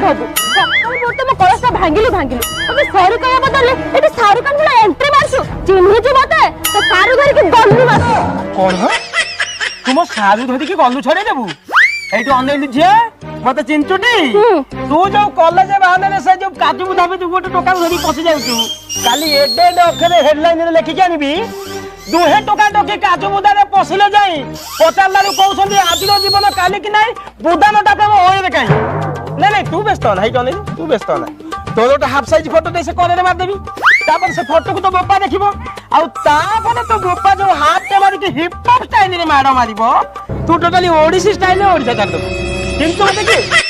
হবু সকাল পড়তে মো কলসটা ভাঙিলি তবে সরি কয়া বদলে এটি শাহরুখ খান ভলা এন্ট্রি মারছু চিহ্নিছু মতে তো শাহরুখ ধরিকি গলু মার কোন হ তুম শাহরুখ ধরিকি গলু ছড়াই দেবু এইটু অনেক ঝিয়া মতে চিনচুটি তু যে কলেজ বাহানারে সে যে কাজু বুধাবে তু গোটে টোকা ধরি পশি যাউছু কালি এডে এডে অক্ষরে হেডলাইন রে লেখিকি আনিবি দুহে টোকা টোকি কাজু বুধারে পশিলে যাই পচারলারু কৌছন্তি আজির জীবন কালি কি নাই বুধানটা প্রেম হইবে কাই নাই নাই তু ব্যস্ত না হাইট অনেক তু ব্যস্ত না তোর গোটে হাফ সাইজ ফটো দে সে করে মার দেবি তারপর সে ফটোକୁ তো বাপা দেখিব ଆଉ ତାପରେ ତ ବାପା ଯୋଉ ହାଫ ଟେ ମାରିକି ହିପ ହପ ଷ୍ଟାଇଲ ରେ ମାଡ ମାରିବ ତୁ ଟୋଟାଲି ଓଡିଶୀ ଷ୍ଟାଇଲ ରେ ଓଡିଶା ଛାଡିଦବୁ କିନ୍ତୁ ଦେଖି